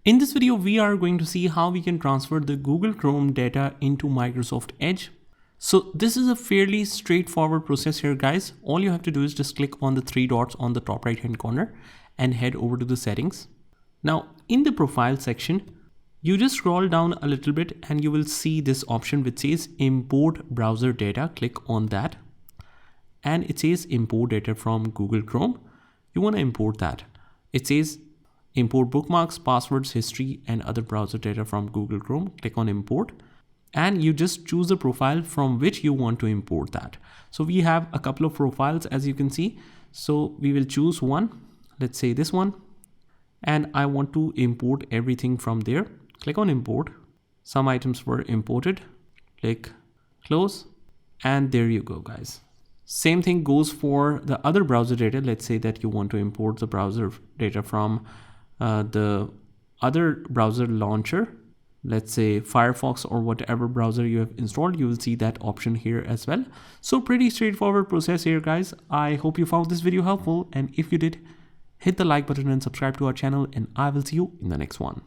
In this video, we are going to see how we can transfer the Google Chrome data into Microsoft Edge. So this is a fairly straightforward process here, guys. All you have to do is just click on the three dots on the top right hand corner and head over to the settings. Now in the profile section, you just scroll down a little bit and you will see this option which says import browser data. Click on that and it says import data from Google Chrome. You want to import that. It says import bookmarks, passwords, history, and other browser data from Google Chrome. Click on import and you just choose the profile from which you want to import that. So we have a couple of profiles, as you can see. So we will choose one, let's say this one, and I want to import everything from there. Click on import. Some items were imported. Click close, and there you go, guys. Same thing goes for the other browser data. Let's say that you want to import the browser data from the other browser launcher, let's say Firefox or whatever browser you have installed. You will see that option here as well. So pretty straightforward process here, guys. I hope you found this video helpful, and if you did, hit the like button and subscribe to our channel, and I will see you in the next one.